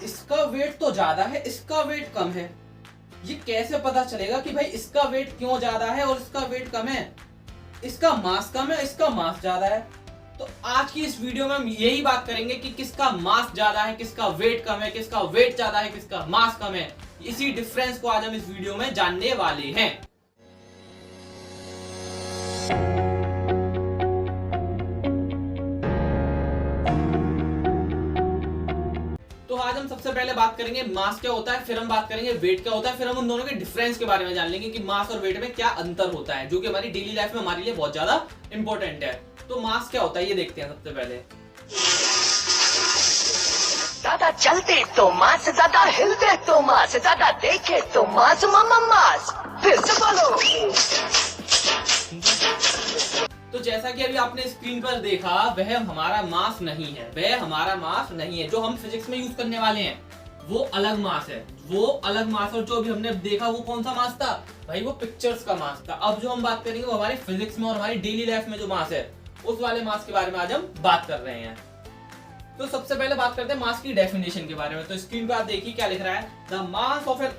इसका वेट तो ज्यादा है, इसका वेट कम है। ये कैसे पता चलेगा कि भाई इसका वेट क्यों ज्यादा है और इसका वेट कम है? इसका मास कम है, इसका मास ज्यादा है। तो आज की इस वीडियो में हम यही बात करेंगे कि किसका मास ज्यादा है, किसका वेट कम है, किसका वेट ज्यादा है, किसका मास कम है। इसी डिफरेंस को आज हम इस वीडियो में जानने वाले हैं। तो आज हम सबसे पहले बात करेंगे मास क्या होता है, फिर हम बात करेंगे वेट क्या होता है, फिर हम उन दोनों के डिफरेंस के बारे में जान लेंगे कि मास और वेट में क्या अंतर होता है, जो कि हमारी डेली लाइफ में हमारे लिए बहुत ज्यादा इंपॉर्टेंट है। तो मास क्या होता है ये देखते हैं सबसे पहले। ज्यादा चलते तो मास, ज्यादा हिलते तो मास, ज्यादा देखे तो मास, मामा मास। फिर से बोलो। तो जैसा कि अभी आपने स्क्रीन पर देखा, वह हमारा मास नहीं है, वह हमारा मास नहीं है। जो हम फिजिक्स में यूज करने वाले हैं वो अलग मास है, वो अलग मास। और जो अभी हमने देखा वो कौन सा मास था भाई? वो पिक्चर्स का मास था। अब जो हम बात करेंगे वो हमारी फिजिक्स में और हमारी डेली लाइफ में जो मास है उस वाले मास के बारे में आज हम बात कर रहे हैं। तो सबसे पहले बात करते हैं मास की डेफिनेशन के बारे में। तो स्क्रीन पर आप देखिए क्या लिख रहा है। The mass of an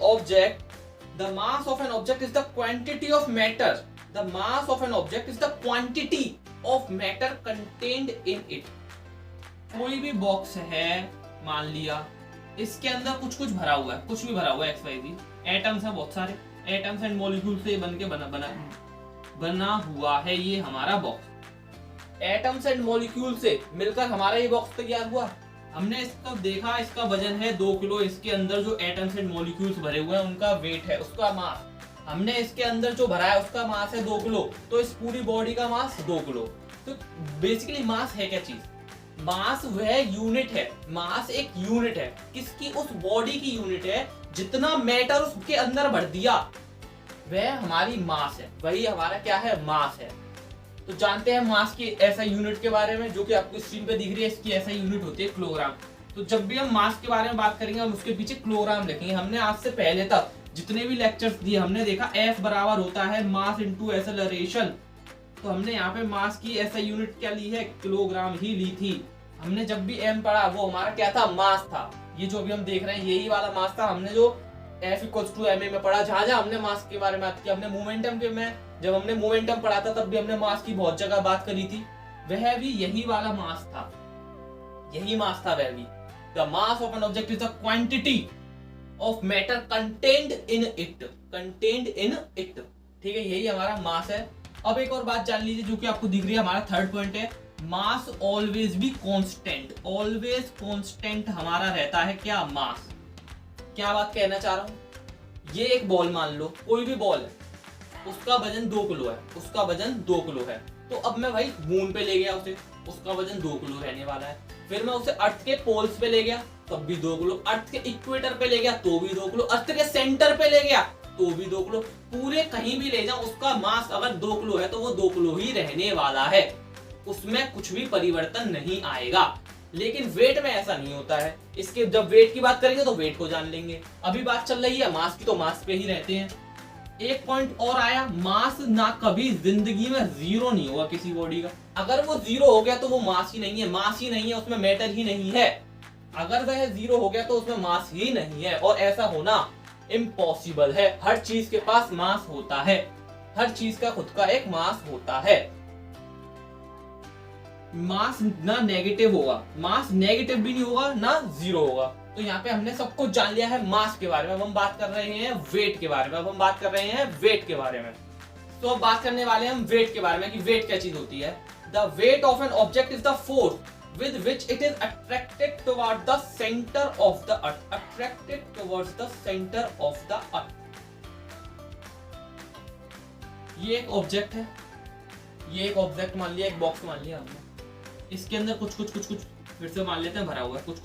object is the quantity of matter. The mass of an object is the quantity of matter contained in it. कोई भी बॉक्स है, मान लिया इसके अंदर कुछ कुछ भरा हुआ है, कुछ भी भरा हुआ है, XYZ एटम्स है, बहुत सारे एटम्स एंड मॉलिक्यूल से बन के बना हुआ है ये हमारा बॉक्स। एटम्स एंड मॉलिक्यूल से मिलकर हमारा ये बॉक्स तैयार हुआ। हमने इसका देखा, इसका वजन है 2 किलो। इसके अंदर जो एटम्स एंड मॉलिक्यूल्स भरे हुए हैं उनका वेट है, उसका मास। हमने इसके अंदर जो भरा है उसका मास है 2 किलो, तो इस पूरी बॉडी का मास 2 किलो। तो बेसिकली मास है क्या चीज? मास वह यूनिट है, मास एक यूनिट है। किसकी? उस बॉडी की यूनिट है। जितना मैटर उसके अंदर भर दिया वह हमारी मास है, वही हमारा क्या है? मास है। तो जानते हैं मास की ऐसा यूनिट के बारे में, जो कि आपको स्क्रीन पे दिख रही है। इसकी ऐसा यूनिट होती है किलोग्राम। तो जब भी हम मास के बारे में बात करेंगे हम उसके पीछे किलोग्राम लिखेंगे। हमने आज से पहले तक जितने भी लेक्चर्स दिए हमने देखा F बराबर होता है मास इनटू एक्सेलरेशन। तो हमने यहाँ पे मास की ऐसा यूनिट क्या ली है? किलोग्राम ही ली थी। हमने जब भी m पढ़ा वो हमारा क्या था? मास था। ये जो भी हम देख रहे हैं यही वाला मास था। हमने जो F इक्वल्स टू ma में पढ़ा, जहां जहां हमने मास के बारे में बात किया। हमने मोमेंटम के में जब हमने मोमेंटम पढ़ा था तब भी हमने मास की बहुत जगह बात करी थी। वह भी यही वाला मास था, यही मास था वह भी। The mass of an object is the quantity of matter contained in it, ठीक है, यही हमारा मास है। अब एक और बात जान लीजिए जो कि आपको दिख रही है, हमारा थर्ड पॉइंट है। Mass always be constant, always constant हमारा रहता है क्या? मास। क्या बात कहना चाह रहा हूं? ये एक बॉल मान लो, कोई भी बॉल है, उसका वजन 2 किलो है, उसका वजन 2 किलो है। तो अब मैं भाई मून पे ले गया उसे, उसका वजन 2 किलो रहने वाला है। फिर मैं उसे अर्थ के पोल्स पे ले गया तब भी 2 किलो, अर्थ के इक्वेटर पे ले गया तो भी 2 किलो, अर्थ के सेंटर पे ले गया तो भी 2 किलो। पूरे कहीं भी ले जाऊं उसका मास अगर 2 किलो है तो वो 2 किलो ही रहने वाला है, उसमें कुछ भी परिवर्तन नहीं आएगा। लेकिन वेट में ऐसा नहीं होता है। इसके जब वेट की बात करेंगे तो वेट को जान लेंगे। अभी बात चल रही है मास की, तो मास पे ही रहते हैं। एक पॉइंट और आया, मास ना कभी जिंदगी में जीरो नहीं होगा किसी बॉडी का। अगर वो जीरो हो गया तो वो मास ही नहीं है, मास ही नहीं है, उसमें मैटर ही नहीं है। अगर वह जीरो हो गया तो उसमें मास ही नहीं है, और ऐसा होना इम्पॉसिबल है। हर चीज के पास मास होता है, हर चीज का खुद का एक मास होता है। मास ना नेगेटिव होगा, मास नेगेटिव भी नहीं होगा, ना जीरो होगा। तो यहाँ पे हमने सब कुछ जान लिया है मास के बारे में। अब हम बात कर रहे हैं वेट के बारे में। अब हम बात कर रहे हैं वेट के बारे में। तो अब बात करने वाले हैं हम वेट के बारे में कि वेट क्या चीज होती है। The weight of an object is the force with which it is attracted toward the center of the earth, attracted towards the center of the earth। ये एक ऑब्जेक्ट है, ये एक ऑब्जेक्ट मान लिया, एक बॉक्स मान लिया हमने। इसके अंदर कुछ फिर से मान लेते हैं भरा हुआ है, कुछ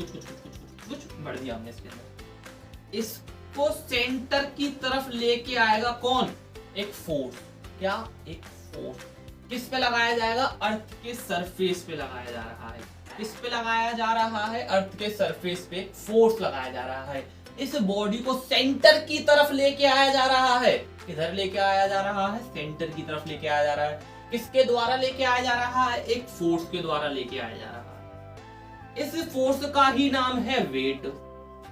भर दिया हमने इसके अंदर। इसको सेंटर की तरफ लेके आएगा कौन? एक फोर्स। क्या? एक फोर्स। किस पे लगाया जाएगा? अर्थ के सरफेस पे लगाया जा रहा है। किस पे लगाया जा रहा है? अर्थ के सरफेस पे फोर्स लगाया जा रहा है। इस बॉडी को सेंटर की तरफ लेके आया जा रहा है। किधर लेके आया जा रहा है? सेंटर की तरफ लेके आया जा रहा है। किसके द्वारा लेके आया जा रहा है? एक फोर्स के द्वारा लेके आया जा रहा है। इस फोर्स का ही नाम है वेट।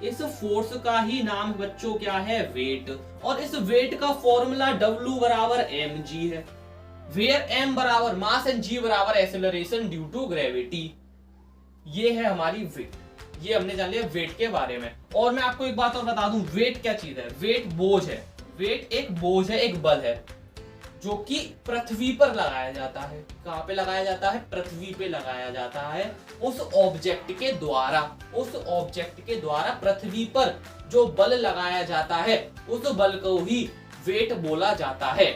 इस फोर्स का ही नाम बच्चों क्या है, वेट। और इस वेट का फॉर्मूला W बराबर mg है, वेयर m बराबर मास एंड g बराबर एक्सेलरेशन ड्यू टू ग्रेविटी। ये है हमारी वेट। ये हमने जान लिया वेट के बारे में। और मैं आपको एक बात और बता दूं, वेट क्या चीज है? वेट बोझ है। वेट एक बोझ है, एक बल है जो कि पृथ्वी पर लगाया जाता है। कहां पे लगाया जाता है? पृथ्वी पे लगाया जाता है उस ऑब्जेक्ट के द्वारा। उस ऑब्जेक्ट के द्वारा पृथ्वी पर जो बल लगाया जाता है उस बल को ही वेट बोला जाता है।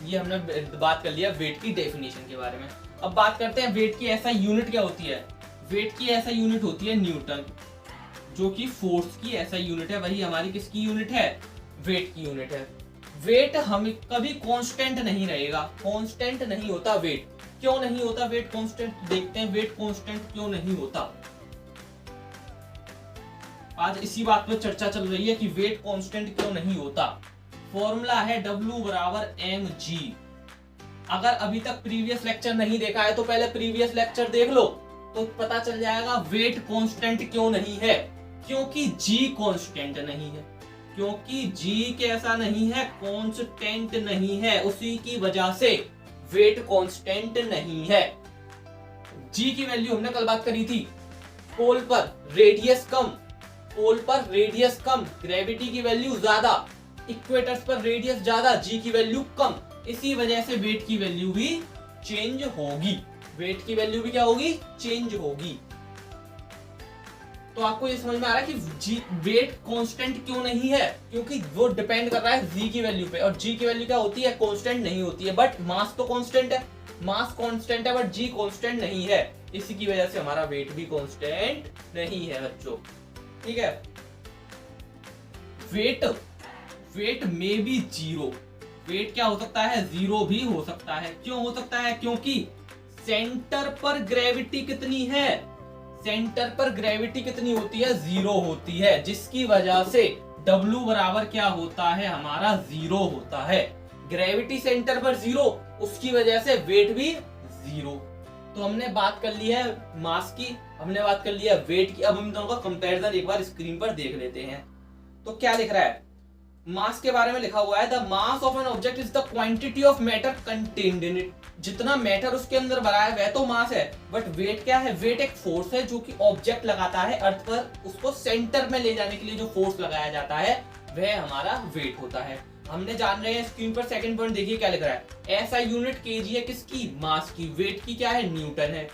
ये हमने बात कर लिया वेट की डेफिनेशन के बारे में। अब बात करते हैं वेट की ऐसा यूनिट क्या होती है। वेट की ऐसा यूनिट होती है न्यूटन, जो कि फोर्स की ऐसा यूनिट है। वही हमारी किसकी यूनिट है? वेट की यूनिट है। वेट हम कभी कांस्टेंट नहीं रहेगा, कांस्टेंट नहीं होता वेट। क्यों नहीं होता वेट कांस्टेंट? देखते हैं वेट कांस्टेंट क्यों नहीं होता। आज इसी बात पर चर्चा चल रही है कि वेट कांस्टेंट क्यों नहीं होता। फॉर्मूला है W बराबर mg। अगर अभी तक प्रीवियस लेक्चर नहीं देखा है तो पहले प्रीवियस लेक्चर देख लो, तो पता चल जाएगा वेट कांस्टेंट क्यों नहीं है। क्योंकि g कांस्टेंट नहीं है। क्योंकि g कैसा नहीं है? कांस्टेंट नहीं है। उसी की वजह से वेट कांस्टेंट नहीं है। g की वैल्यू हमने कल बात करी थी, पोल पर रेडियस कम, पोल पर रेडियस कम, ग्रेविटी की वैल्यू ज्यादा, इक्वेटर्स पर रेडियस ज्यादा, g की वैल्यू कम। इसी वजह से वेट की वैल्यू भी चेंज होगी। वेट की वैल्यू भी क्या होगी? चेंज होगी। तो आपको ये समझ में आ रहा है कि वेट कांस्टेंट क्यों नहीं है? क्योंकि वो डिपेंड कर रहा है g की वैल्यू पे, और g की वैल्यू क्या होती है? कांस्टेंट नहीं होती है। बट मास तो कांस्टेंट है, मास कांस्टेंट है बट g कांस्टेंट नहीं है। इसी की वजह से हमारा वेट भी कांस्टेंट नहीं है बच्चों। ठीक है। वेट में भी जीरो। वेट क्या हो सकता है? जीरो भी हो सकता है। क्यों हो सकता है? क्योंकि सेंटर पर ग्रेविटी कितनी है? सेंटर पर ग्रेविटी कितनी होती है? जीरो होती है, जिसकी वजह से W बराबर क्या होता है? हमारा जीरो होता है। ग्रेविटी सेंटर पर जीरो, उसकी वजह से वेट भी जीरो। तो हमने बात कर ली है मास की, हमने बात कर लिया वेट की। अब हम दोनों का कंपैरिजन एक बार स्क्रीन पर देख लेते हैं। तो क्या लिख रहा है? मास के बारे में लिखा हुआ है the mass of an object is the quantity of matter contained in it. जितना मैटर उसके अंदर भरा है वह तो मास है, बट वेट क्या है? वेट एक फोर्स है जो कि ऑब्जेक्ट लगाता है अर्थ पर, उसको सेंटर में ले जाने के लिए जो फोर्स लगाया जाता है वह हमारा वेट होता है। हमने जान रहे हैं स्क्रीन पर सेकंड पॉइंट देखिए क्या लिख रहा है। ऐसा यूनिट केजी है किसकी? मास की। वेट की क्या है? न्यूटन है।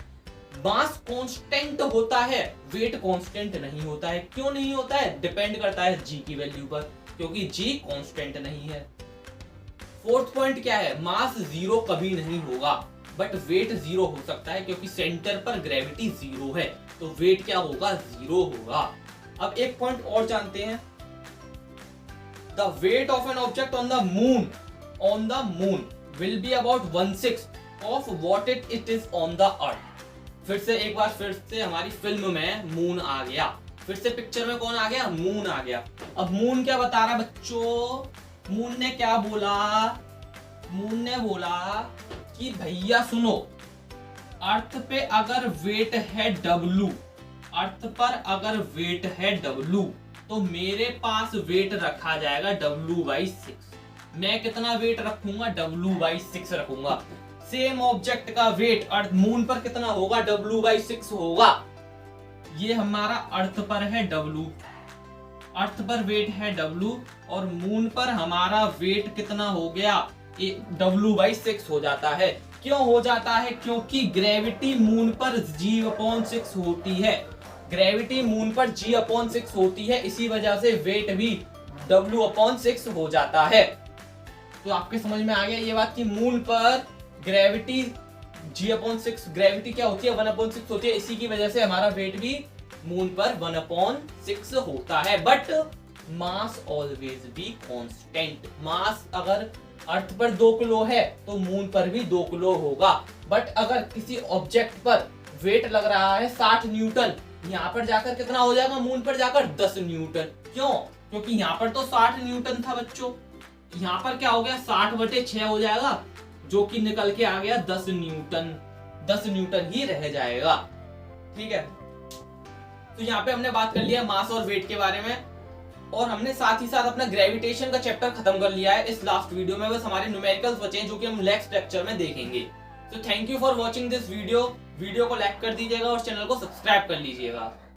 मास कांस्टेंट होता है, वेट कांस्टेंट नहीं होता है। क्यों नहीं होता है? डिपेंड करता है जी की वैल्यू पर, क्योंकि जी कांस्टेंट नहीं है। फोर्थ पॉइंट क्या है? मास जीरो कभी नहीं होगा, बट वेट जीरो हो सकता है क्योंकि सेंटर पर ग्रेविटी जीरो है, तो वेट क्या होगा? जीरो होगा। अब एक पॉइंट और जानते हैं। The weight of an object on the moon will be about 1/6 of what it is on the earth. फिर से हमारी फिल्म में मून आ गया, फिर से पिक्चर में कौन आ गया? मून आ गया। अब मून क्या बता रहा है बच्चों? मून ने क्या बोला? मून ने बोला कि भैया सुनो, अर्थ पे अगर वेट है W, अर्थ पर अगर वेट है W, तो मेरे पास वेट रखा जाएगा W/6। मैं कितना वेट रखूंगा? W/6 रखूंगा। सेम ऑब्जेक्ट का वेट अर्थ मून पर कितना होगा? W/6 होगा। ये हमारा अर्थ पर है W, अर्थ पर वेट है W, और मून पर हमारा वेट कितना हो गया? W/6 हो जाता है। क्यों हो जाता है? क्योंकि ग्रेविटी मून पर G/6 होती है। ग्रेविटी मून पर G/6 होती है, इसी वजह से वेट भी W/6 हो जाता है। तो आपके समझ में आ गया ये बात कि मून पर ग्रेविटी G/6, ग्रेविटी क्या होती है? 1/6 होती है, इसी की वजह से हमारा वेट भी मून पर 1/6 होता है। But mass always be constant. Mass अगर अर्थ पर 2 किलो है तो मून पर भी 2 किलो होगा। बट अगर किसी ऑब्जेक्ट पर वेट लग रहा है 60 न्यूटन, यहाँ पर जाकर कितना हो जाएगा? मून पर जाकर 10 न्यूटन। क्यों? क्योंकि यहाँ पर तो 60 न्यूटन था बच्चों, यहाँ पर क्या हो गया? 60/6 हो जाएगा, जो कि निकल के आ गया 10 न्यूटन। 10 न्यूटन ही रह जाएगा। ठीक है। तो यहाँ पे हमने बात कर लिया मास और वेट के बारे में, और हमने साथ ही साथ अपना ग्रेविटेशन का चैप्टर खत्म कर लिया है इस लास्ट वीडियो में। बस हमारे न्यूमेरिकल्स बचे हैं जो कि हम नेक्स्ट लेक्चर में देखेंगे। तो thank you for watching this video को लाइक कर दीजिएगा और चैनल को सब्सक्राइब कर लीजिएगा।